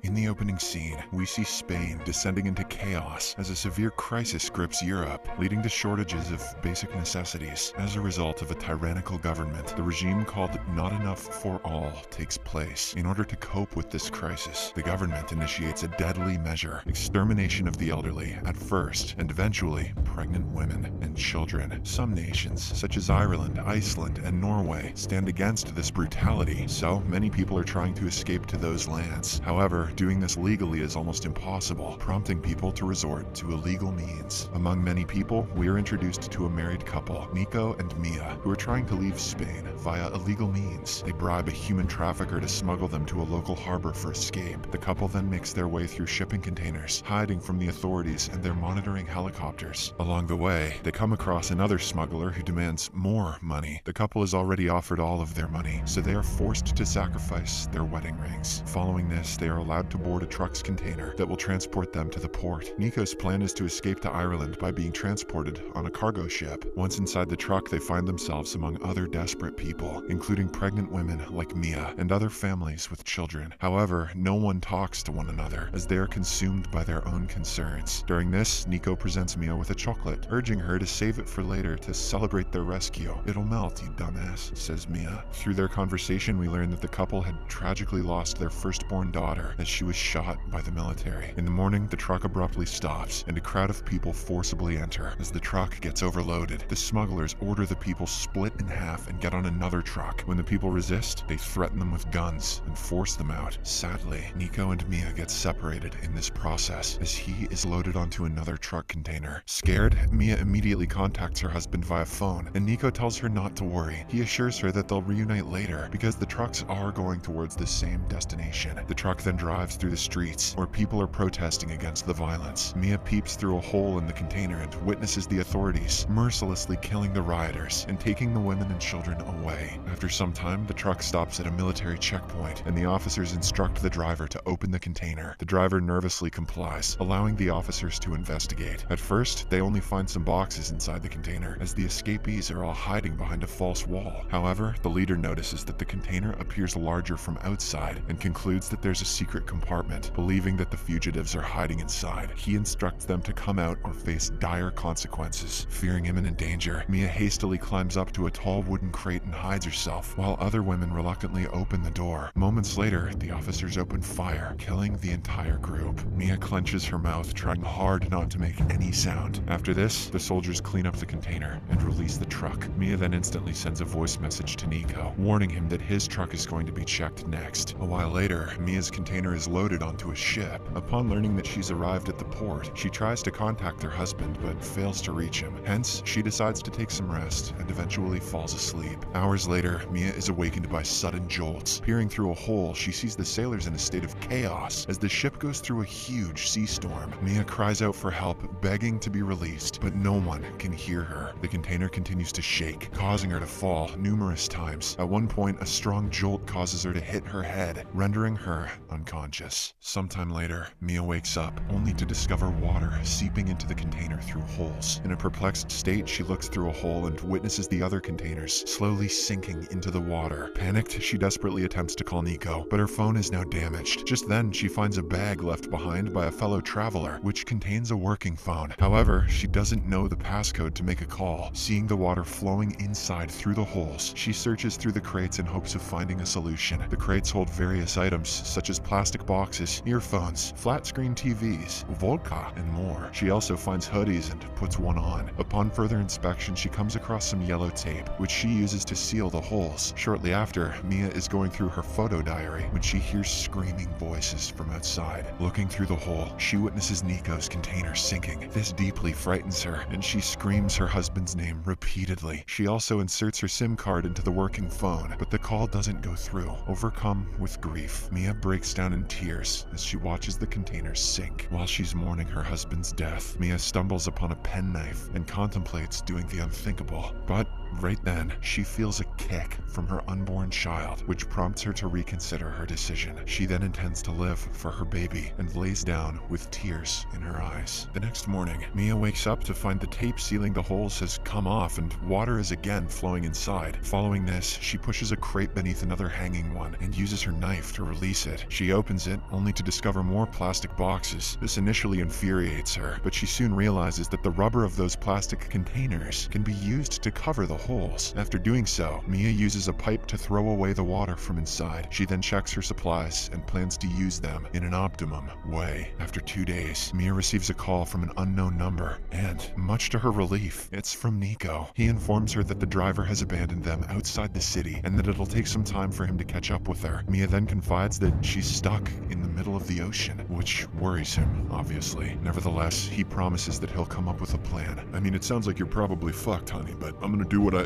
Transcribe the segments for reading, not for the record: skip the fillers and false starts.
In the opening scene, we see Spain descending into chaos as a severe crisis grips Europe, leading to shortages of basic necessities. As a result of a tyrannical government, the regime called Not Enough for All takes place. In order to cope with this crisis, the government initiates a deadly measure: extermination of the elderly at first, and eventually pregnant women and children. Some nations, such as Ireland, Iceland, and Norway, stand against this brutality, so many people are trying to escape to those lands. However, doing this legally is almost impossible, prompting people to resort to illegal means. Among many people, we are introduced to a married couple, Nico and Mia, who are trying to leave Spain via illegal means. They bribe a human trafficker to smuggle them to a local harbor for escape. The couple then makes their way through shipping containers, hiding from the authorities and their monitoring helicopters. Along the way, they come across another smuggler who demands more money. The couple is already offered all of their money, so they are forced to sacrifice their wedding rings. Following this, they are allowed to board a truck's container that will transport them to the port. Nico's plan is to escape to Ireland by being transported on a cargo ship. Once inside the truck, they find themselves among other desperate people, including pregnant women like Mia and other families with children. However, no one talks to one another as they are consumed by their own concerns. During this, Nico presents Mia with a chocolate, urging her to save it for later to celebrate their rescue. "It'll melt, you dumbass," says Mia. Through their conversation, we learn that the couple had tragically lost their firstborn daughter as she was shot by the military. In the morning, the truck abruptly stops and a crowd of people forcibly enter. As the truck gets overloaded, the smugglers order the people split in half and get on another truck. When the people resist, they threaten them with guns and force them out. Sadly, Nico and Mia get separated in this process as he is loaded onto another truck container. Scared, Mia immediately contacts her husband via phone, and Nico tells her not to worry. He assures her that they'll reunite later because the trucks are going towards the same destination. The truck then drives through the streets where people are protesting against the violence. Mia peeps through a hole in the container and witnesses the authorities mercilessly killing the rioters and taking the women and children away. After some time, the truck stops at a military checkpoint, and the officers instruct the driver to open the container. The driver nervously complies, allowing the officers to investigate. At first, they only find some boxes inside the container, as the escapees are all hiding behind a false wall. However, the leader notices that the container appears larger from outside and concludes that there's a secret compartment. Believing that the fugitives are hiding inside, he instructs them to come out or face dire consequences. Fearing imminent danger, Mia hastily climbs up to a tall wooden crate and hides herself, while other women reluctantly open the door. Moments later, the officers open fire, killing the entire group. Mia clenches her mouth, trying hard not to make any sound. After this, the soldiers clean up the container and release the truck. Mia then instantly sends a voice message to Nico, warning him that his truck is going to be checked next. A while later, Mia's container is loaded onto a ship. Upon learning that she's arrived at the port, she tries to contact her husband but fails to reach him. Hence, she decides to take some rest and eventually falls asleep. Hours later, Mia is awakened by sudden jolts. Peering through a hole, she sees the sailors in a state of chaos as the ship goes through a huge sea storm. Mia cries out for help, begging to be released, but no one can hear her. The container continues to shake, causing her to fall numerous times. At one point, a strong jolt causes her to hit her head, rendering her unconscious. Sometime later, Mia wakes up, only to discover water seeping into the container through holes. In a perplexed state, she looks through a hole and witnesses the other containers slowly sinking into the water. Panicked, she desperately attempts to call Nico, but her phone is now damaged. Just then, she finds a bag left behind by a fellow traveler, which contains a working phone. However, she doesn't know the passcode to make a call. Seeing the water flowing inside through the holes, she searches through the crates in hopes of finding a solution. The crates hold various items, such as plastic boxes, earphones, flat-screen TVs, vodka, and more. She also finds hoodies and puts one on. Upon further inspection, she comes across some yellow tape, which she uses to seal the holes. Shortly after, Mia is going through her photo diary when she hears screaming voices from outside. Looking through the hole, she witnesses Nico's container sinking. This deeply frightens her, and she screams her husband's name repeatedly. She also inserts her SIM card into the working phone, but the call doesn't go through. Overcome with grief, Mia breaks down in tears as she watches the container sink. While she's mourning her husband's death, Mia stumbles upon a penknife and contemplates doing the unthinkable. But Right then, she feels a kick from her unborn child, which prompts her to reconsider her decision. She then intends to live for her baby and lays down with tears in her eyes. The next morning, Mia wakes up to find the tape sealing the holes has come off and water is again flowing inside. Following this, she pushes a crate beneath another hanging one and uses her knife to release it. She opens it only to discover more plastic boxes. This initially infuriates her, but she soon realizes that the rubber of those plastic containers can be used to cover the holes. After doing so, Mia uses a pipe to throw away the water from inside. She then checks her supplies and plans to use them in an optimum way. After 2 days, Mia receives a call from an unknown number, and much to her relief, it's from Nico. He informs her that the driver has abandoned them outside the city and that it'll take some time for him to catch up with her. Mia then confides that she's stuck in the middle of the ocean, which worries him, obviously. Nevertheless, he promises that he'll come up with a plan. I mean, it sounds like you're probably fucked, honey, but I'm gonna do what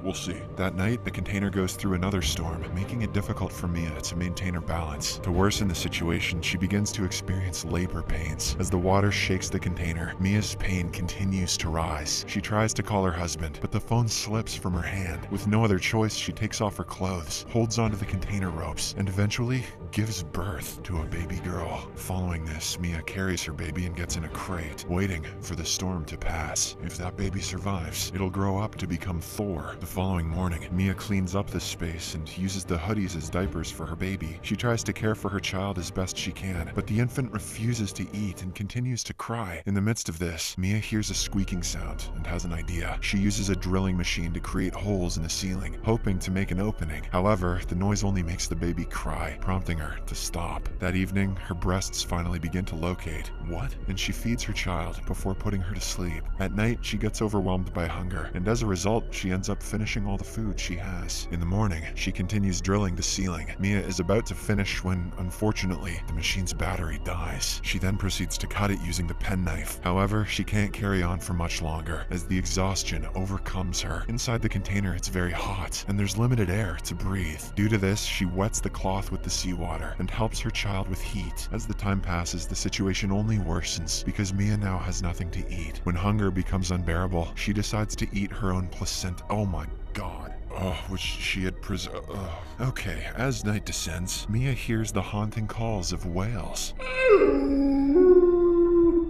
we'll see. That night, the container goes through another storm, making it difficult for Mia to maintain her balance. To worsen the situation, she begins to experience labor pains. As the water shakes the container, Mia's pain continues to rise. She tries to call her husband, but the phone slips from her hand. With no other choice, she takes off her clothes, holds onto the container ropes, and eventually gives birth to a baby girl. Following this, Mia carries her baby and gets in a crate, waiting for the storm to pass. If that baby survives, it'll grow up to become Thor. The following morning, Mia cleans up the space and uses the hoodies as diapers for her baby. She tries to care for her child as best she can, but the infant refuses to eat and continues to cry. In the midst of this, Mia hears a squeaking sound and has an idea. She uses a drilling machine to create holes in the ceiling, hoping to make an opening. However, the noise only makes the baby cry, prompting her to stop. That evening, her breasts finally begin to locate. What? And she feeds her child before putting her to sleep. At night, she gets overwhelmed by hunger, and as a result, she ends up finishing all the food she has. In the morning, she continues drilling the ceiling. Mia is about to finish when, unfortunately, the machine's battery dies. She then proceeds to cut it using the penknife. However, she can't carry on for much longer, as the exhaustion overcomes her. Inside the container, it's very hot, and there's limited air to breathe. Due to this, she wets the cloth with the seawater and helps her child with heat. As the time passes, the situation only worsens because Mia now has nothing to eat. When hunger becomes unbearable, she decides to eat her own placenta. Oh my god. Which she had Okay, as night descends, Mia hears the haunting calls of whales.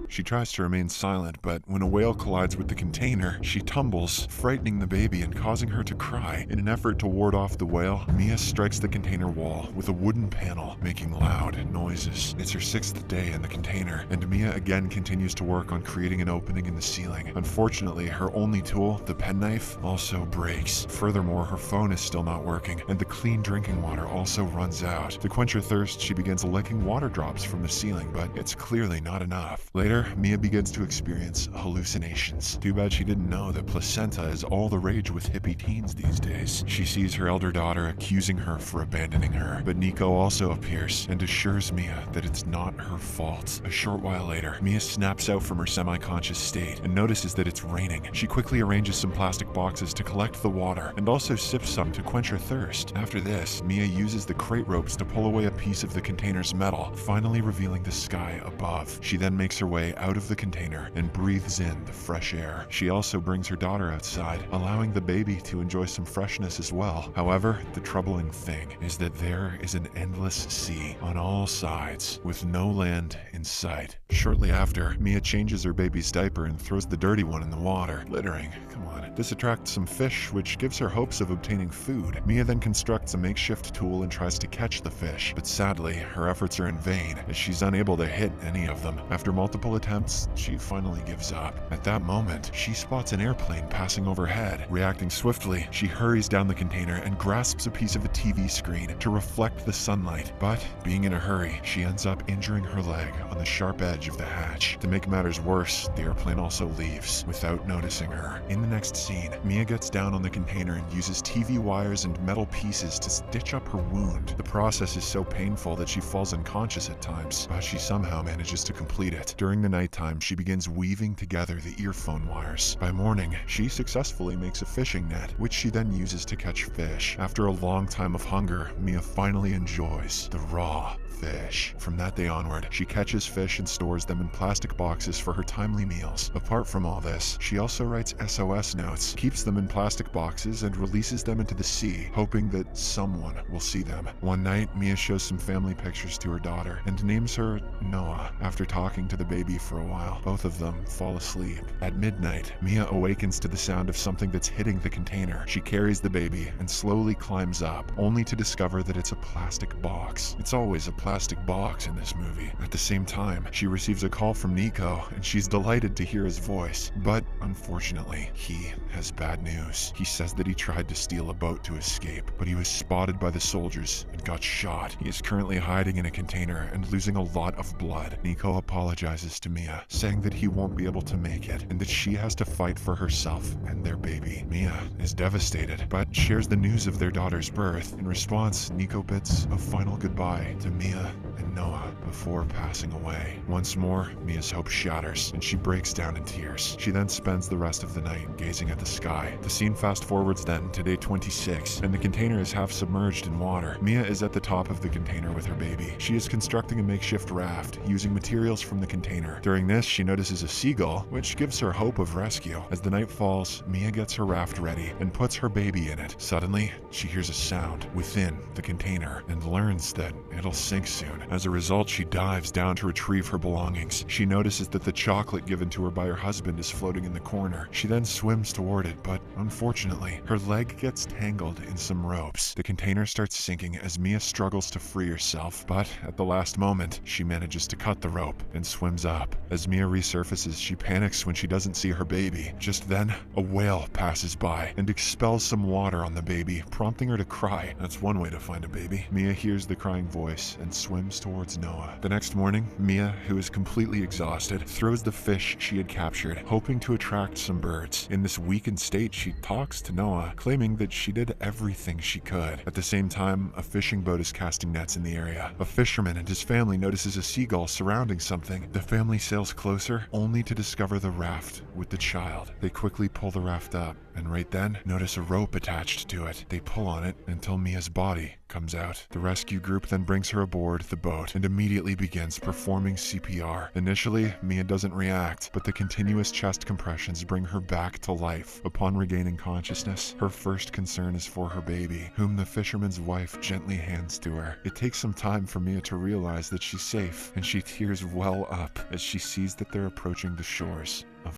She tries to remain silent, but when a whale collides with the container, she tumbles, frightening the baby and causing her to cry. In an effort to ward off the whale, Mia strikes the container wall with a wooden panel, making loud noises. It's her 6th day in the container, and Mia again continues to work on creating an opening in the ceiling. Unfortunately, her only tool, the penknife, also breaks. Furthermore, her phone is still not working, and the clean drinking water also runs out. To quench her thirst, she begins licking water drops from the ceiling, but it's clearly not enough. Later, Mia begins to experience hallucinations. Too bad she didn't know that placenta is all the rage with hippie teens these days. She sees her elder daughter accusing her for abandoning her, but Nico also appears and assures Mia that it's not her fault. A short while later, Mia snaps out from her semi-conscious state and notices that it's raining. She quickly arranges some plastic boxes to collect the water and also sips some to quench her thirst. After this, Mia uses the crate ropes to pull away a piece of the container's metal, finally revealing the sky above. She then makes her way out of the container and breathes in the fresh air. She also brings her daughter outside, allowing the baby to enjoy some freshness as well. However, the troubling thing is that there is an endless sea on all sides, with no land in sight. Shortly after, Mia changes her baby's diaper and throws the dirty one in the water, littering. Come on. This attracts some fish, which gives her hopes of obtaining food. Mia then constructs a makeshift tool and tries to catch the fish, but sadly, her efforts are in vain, as she's unable to hit any of them. After multiple attempts, she finally gives up. At that moment, she spots an airplane passing overhead. Reacting swiftly, she hurries down the container and grasps a piece of a TV screen to reflect the sunlight. But, being in a hurry, she ends up injuring her leg on the sharp edge of the hatch. To make matters worse, the airplane also leaves, without noticing her. In the next scene, Mia gets down on the container and uses TV wires and metal pieces to stitch up her wound. The process is so painful that she falls unconscious at times, but she somehow manages to complete it. During the nighttime, she begins weaving together the earphone wires. By morning, she successfully makes a fishing net, which she then uses to catch fish. After a long time of hunger, Mia finally enjoys the raw fish. From that day onward, she catches fish and stores them in plastic boxes for her timely meals. Apart from all this, she also writes SOS notes, keeps them in plastic boxes, and releases them into the sea, hoping that someone will see them. One night, Mia shows some family pictures to her daughter and names her Noah. After talking to the baby for a while, both of them fall asleep. At midnight, Mia awakens to the sound of something that's hitting the container. She carries the baby and slowly climbs up, only to discover that it's a plastic box. It's always a plastic box in this movie. At the same time, she receives a call from Nico, and she's delighted to hear his voice. But unfortunately, he has bad news. He says that he tried to steal a boat to escape, but he was spotted by the soldiers and got shot. He is currently hiding in a container and losing a lot of blood. Nico apologizes to Mia, saying that he won't be able to make it and that she has to fight for herself and their baby. Mia is devastated, but shares the news of their daughter's birth. In response, Nico bids a final goodbye to Mia and Noah before passing away. Once more, Mia's hope shatters and she breaks down in tears. She then spends the rest of the night gazing at the sky. The scene fast forwards then to day 26, and the container is half submerged in water. Mia is at the top of the container with her baby. She is constructing a makeshift raft using materials from the container. During this, she notices a seagull, which gives her hope of rescue. As the night falls, Mia gets her raft ready and puts her baby in it. Suddenly, she hears a sound within the container and learns that it'll sink soon. As a result, she dives down to retrieve her belongings. She notices that the chocolate given to her by her husband is floating in the corner. She then swims toward it, but unfortunately, her leg gets tangled in some ropes. The container starts sinking as Mia struggles to free herself, but at the last moment, she manages to cut the rope and swims up. As Mia resurfaces, she panics when she doesn't see her baby. Just then, a whale passes by and expels some water on the baby, prompting her to cry. That's one way to find a baby. Mia hears the crying voice and swims towards Noah. The next morning, Mia, who is completely exhausted, throws the fish she had captured, hoping to attract some birds. In this weakened state, she talks to Noah, claiming that she did everything she could. At the same time, a fishing boat is casting nets in the area. A fisherman and his family notices a seagull surrounding something. The family sails closer, only to discover the raft with the child. They quickly pull the raft up, and right then, notice a rope attached to it. They pull on it until Mia's body comes out. The rescue group then brings her aboard the boat and immediately begins performing CPR. Initially, Mia doesn't react, but the continuous chest compressions bring her back to life. Upon regaining consciousness, her first concern is for her baby, whom the fisherman's wife gently hands to her. It takes some time for Mia to realize that she's safe, and she tears well up as she sees that they're approaching the shores